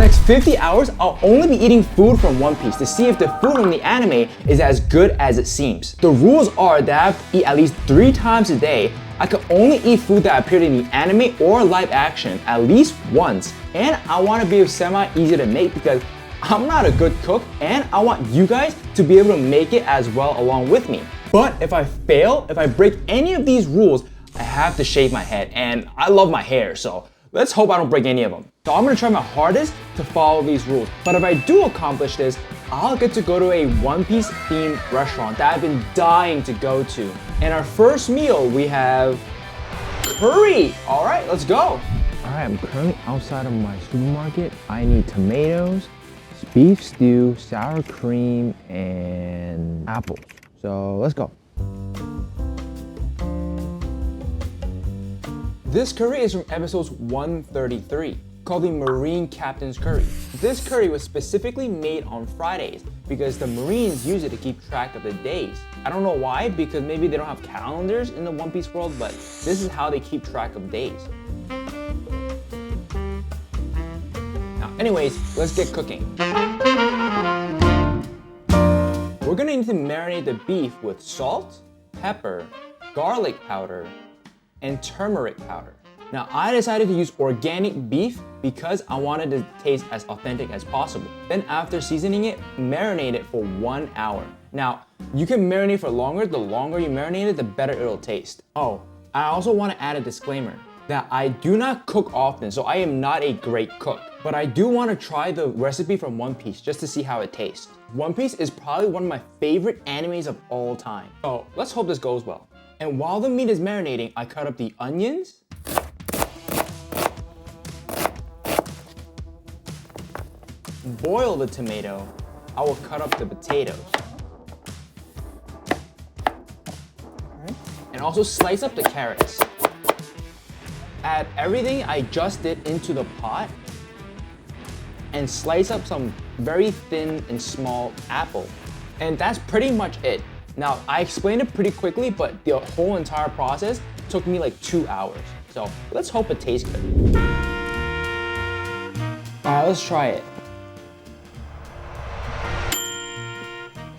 next 50 hours, I'll only be eating food from One Piece to see if the food from the anime is as good as it seems. The rules are that I have to eat at least 3 times a day. I can only eat food that appeared in the anime or live action at least once. And I want to be semi-easy to make because I'm not a good cook and I want you guys to be able to make it as well along with me. But if I fail, if I break any of these rules, I have to shave my head, and I love my hair, so let's hope I don't break any of them. So I'm gonna try my hardest to follow these rules. But if I do accomplish this, I'll get to go to a One Piece themed restaurant that I've been dying to go to. And our first meal, we have curry. All right, let's go. All right, I'm currently outside of my supermarket. I need tomatoes, beef stew, sour cream, and apples. So let's go. This curry is from episodes 133, called the Marine Captain's Curry. This curry was specifically made on Fridays because the Marines use it to keep track of the days. I don't know why, because maybe they don't have calendars in the One Piece world, but this is how they keep track of days. Now, anyways, let's get cooking. We're gonna need to marinate the beef with salt, pepper, garlic powder, and turmeric powder. Now, I decided to use organic beef because I wanted it to taste as authentic as possible. Then after seasoning it, marinate it for 1 hour. Now, you can marinate for longer. The longer you marinate it, the better it'll taste. Oh, I also want to add a disclaimer that I do not cook often, so I am not a great cook. But I do want to try the recipe from One Piece just to see how it tastes. One Piece is probably one of my favorite animes of all time. So let's hope this goes well. And while the meat is marinating, I cut up the onions, boil the tomato, I will cut up the potatoes. And also slice up the carrots. Add everything I just did into the pot and slice up some very thin and small apple. And that's pretty much it. Now, I explained it pretty quickly, but the whole entire process took me like 2 hours. So let's hope it tastes good. All right, let's try it.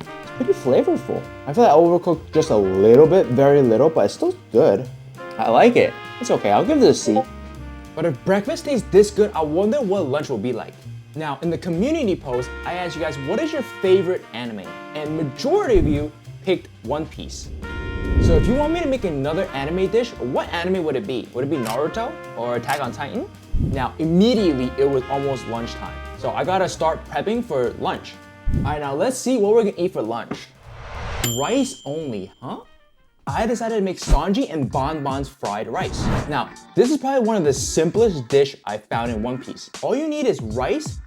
It's pretty flavorful. I feel like I overcooked just a little bit, very little, but it's still good. I like it. It's okay, I'll give it a C. But if breakfast tastes this good, I wonder what lunch will be like. Now, in the community post, I asked you guys, what is your favorite anime? And majority of you picked One Piece. So if you want me to make another anime dish, what anime would it be? Would it be Naruto or Attack on Titan? Now, immediately it was almost lunchtime. So I gotta start prepping for lunch. All right, now let's see what we're gonna eat for lunch. Rice only, huh? I decided to make Sanji and Bon Bon's fried rice. Now, this is probably one of the simplest dish I found in One Piece. All you need is rice,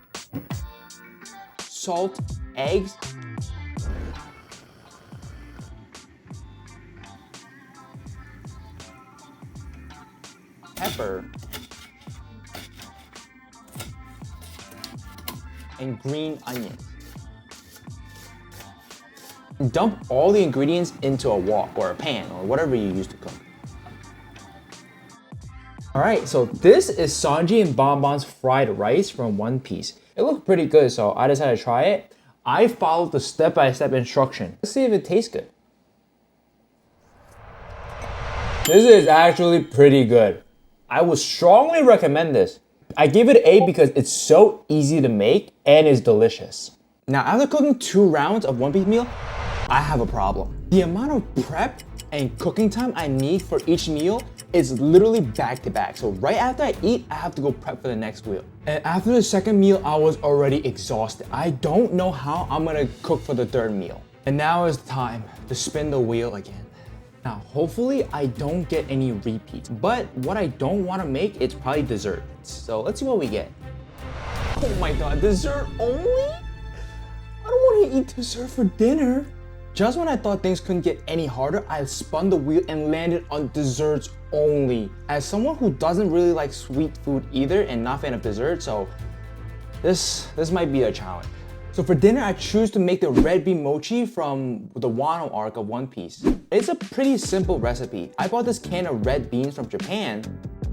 salt, eggs, pepper, and green onions. Dump all the ingredients into a wok or a pan or whatever you use to cook. All right, so this is Sanji and Bon Bon's fried rice from One Piece. It looked pretty good, so I decided to try it. I followed the step-by-step instruction. Let's see if it tastes good. This is actually pretty good. I would strongly recommend this. I give it an A because it's so easy to make and is delicious. Now, after cooking 2 rounds of One Piece meal, I have a problem. The amount of prep and cooking time I need for each meal is literally back to back. So right after I eat, I have to go prep for the next meal. And after the second meal, I was already exhausted. I don't know how I'm gonna cook for the third meal. And now is the time to spin the wheel again. Now, hopefully I don't get any repeats, but what I don't wanna make is probably dessert. So let's see what we get. Oh my God, dessert only? I don't wanna eat dessert for dinner. Just when I thought things couldn't get any harder, I spun the wheel and landed on desserts only. As someone who doesn't really like sweet food either and not a fan of dessert, so this might be a challenge. So for dinner, I choose to make the red bean mochi from the Wano arc of One Piece. It's a pretty simple recipe. I bought this can of red beans from Japan.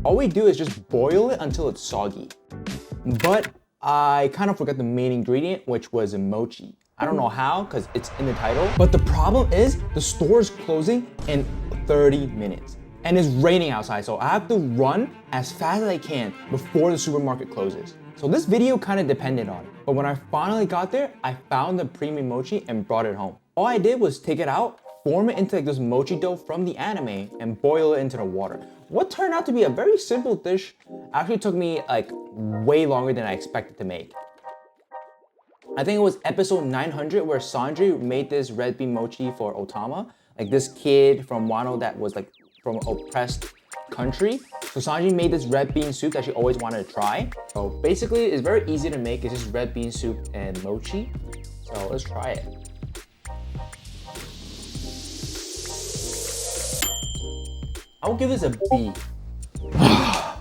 All we do is just boil it until it's soggy. But I kind of forgot the main ingredient, which was mochi. I don't know how, because it's in the title. But the problem is the store is closing in 30 minutes. And it's raining outside, so I have to run as fast as I can before the supermarket closes. So this video kind of depended on it. But when I finally got there, I found the premium mochi and brought it home. All I did was take it out, form it into like this mochi dough from the anime, and boil it into the water. What turned out to be a very simple dish actually took me like way longer than I expected to make. I think it was episode 900 where Sanji made this red bean mochi for Otama, like this kid from Wano that was like from an oppressed country. So Sanji made this red bean soup that she always wanted to try. So basically it's very easy to make. It's just red bean soup and mochi. So let's try it. I'll give this a B.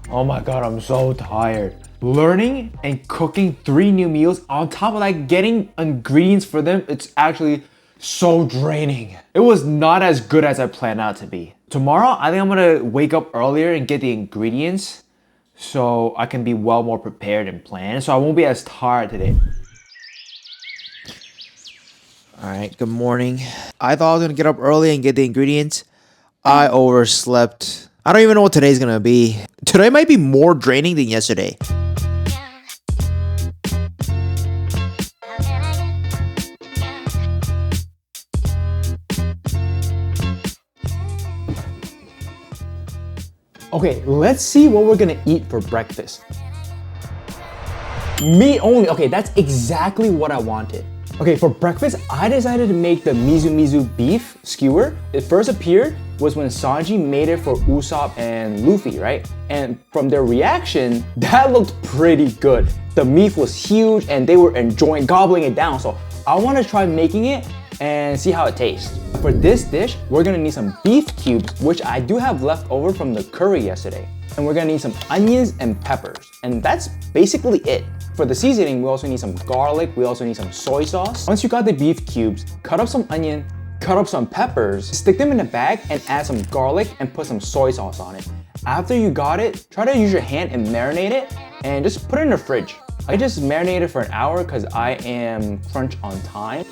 Oh my god, I'm so tired. Learning and cooking 3 new meals on top of like getting ingredients for them, it's actually so draining. It was not as good as I planned out to be. Tomorrow, I think I'm gonna wake up earlier and get the ingredients so I can be well more prepared and planned, so I won't be as tired today. All right, good morning. I thought I was gonna get up early and get the ingredients. I overslept. I don't even know what today's gonna be. Today might be more draining than yesterday. Okay, let's see what we're gonna eat for breakfast. Meat only. Okay, that's exactly what I wanted. Okay, for breakfast, I decided to make the mizu mizu beef skewer. It first appeared was when Sanji made it for Usopp and Luffy, right? And from their reaction, that looked pretty good. The meat was huge and they were enjoying gobbling it down. So I want to try making it and see how it tastes. For this dish, we're gonna need some beef cubes, which I do have left over from the curry yesterday. And we're gonna need some onions and peppers. And that's basically it. For the seasoning, we also need some garlic, we also need some soy sauce. Once you got the beef cubes, cut up some onion, cut up some peppers, stick them in a bag and add some garlic and put some soy sauce on it. After you got it, try to use your hand and marinate it and just put it in the fridge. I just marinated for an hour because I am crunch on time.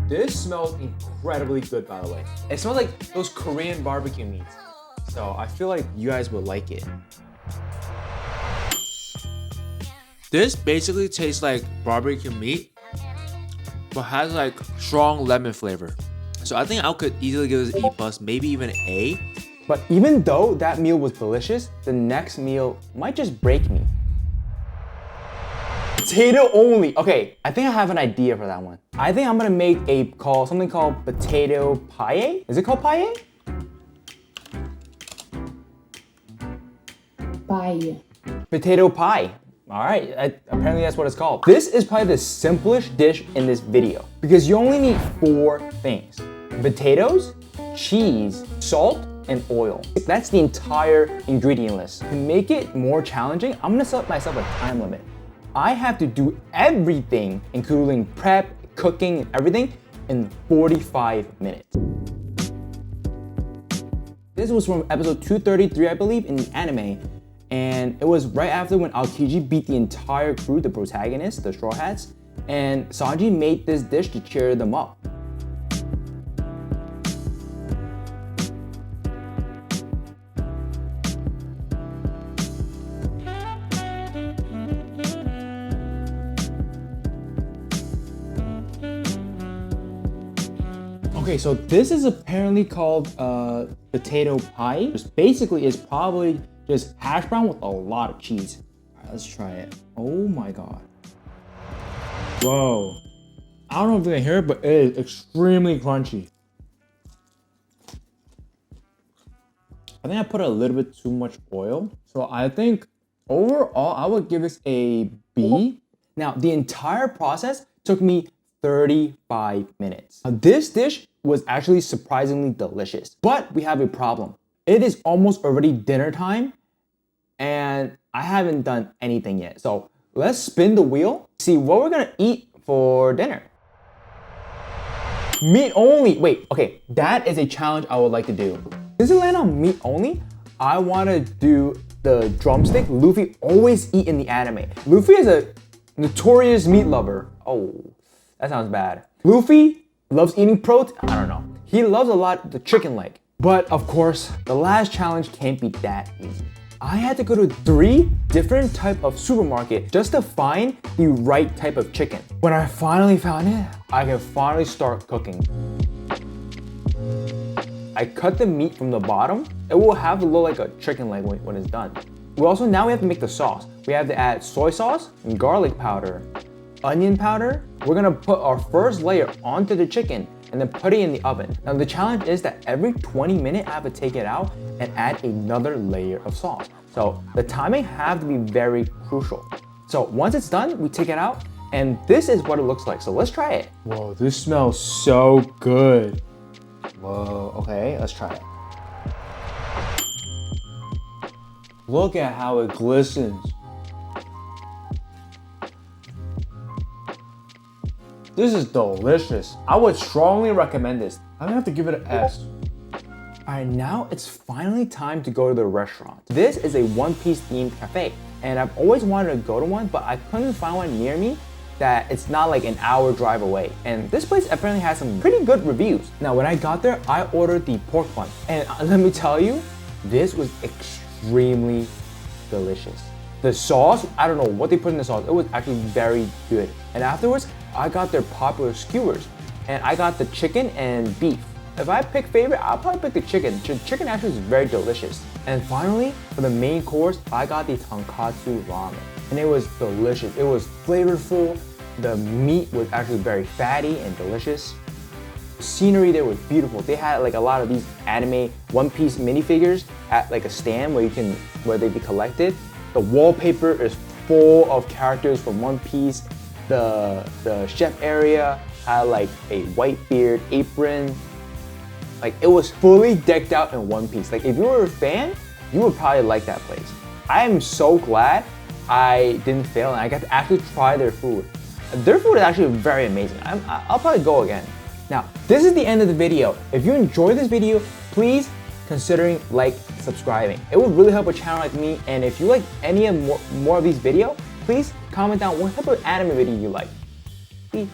This smells incredibly good, by the way. It smells like those Korean barbecue meats. So I feel like you guys would like it. This basically tastes like barbecue meat, but has like strong lemon flavor. So I think I could easily give this E+, maybe even an A. But even though that meal was delicious, the next meal might just break me. Potato only. Okay, I think I have an idea for that one. I think I'm gonna make something called potato paille. Is it called paille? Pie. Potato pie. All right, apparently that's what it's called. This is probably the simplest dish in this video because you only need 4 things. Potatoes, cheese, salt, and oil. That's the entire ingredient list. To make it more challenging, I'm gonna set myself a time limit. I have to do everything, including prep, cooking, and everything, in 45 minutes. This was from episode 233, I believe, in the anime. And it was right after when Aokiji beat the entire crew, the protagonists, the Straw Hats, and Sanji made this dish to cheer them up. Okay, so this is apparently called potato pie. Just basically is probably just hash brown with a lot of cheese. All right, let's try it. Oh my god. Whoa. I don't know if you can hear it, but it is extremely crunchy. I think I put a little bit too much oil. So I think overall, I would give this a B. Now, the entire process took me 35 minutes. Now, this dish was actually surprisingly delicious, but we have a problem. It is almost already dinner time and I haven't done anything yet. So let's spin the wheel, see what we're gonna eat for dinner. Meat only. Wait, okay, that is a challenge I would like to do. Since it land on meat only, I want to do the drumstick Luffy always eat in the anime. Luffy is a notorious meat lover. Oh, that sounds bad. Luffy loves eating protein. I don't know. He loves a lot the chicken leg. But of course, the last challenge can't be that easy. I had to go to 3 different type of supermarket just to find the right type of chicken. When I finally found it, I can finally start cooking. I cut the meat from the bottom. It will have to look like a chicken leg when it's done. Now we have to make the sauce. We have to add soy sauce, and garlic powder, onion powder. We're gonna put our first layer onto the chicken and then put it in the oven. Now the challenge is that every 20 minutes I have to take it out and add another layer of sauce. So the timing have to be very crucial. So once it's done, we take it out and this is what it looks like. So let's try it. Whoa, this smells so good. Whoa, okay, let's try it. Look at how it glistens. This is delicious. I would strongly recommend this. I'm gonna have to give it an S. Alright, now it's finally time to go to the restaurant. This is a One Piece themed cafe, and I've always wanted to go to one, but I couldn't find one near me that it's not like an hour drive away. And this place apparently has some pretty good reviews. Now, when I got there, I ordered the pork bun. And let me tell you, this was extremely delicious. The sauce, I don't know what they put in the sauce. It was actually very good. And afterwards, I got their popular skewers. And I got the chicken and beef. If I pick favorite, I'll probably pick the chicken. Chicken actually is very delicious. And finally, for the main course, I got the tonkatsu ramen. And it was delicious. It was flavorful. The meat was actually very fatty and delicious. The scenery there was beautiful. They had like a lot of these anime One Piece minifigures at like a stand where they be collected. The wallpaper is full of characters from One Piece. The chef area had like a white beard apron. Like it was fully decked out in One Piece. Like if you were a fan, you would probably like that place. I am so glad I didn't fail and I got to actually try their food. Their food is actually very amazing. I'll probably go again. Now, this is the end of the video. If you enjoyed this video, please considering subscribing. It would really help a channel like me. And if you like any more of these videos, please comment down what type of anime video you like. Peace.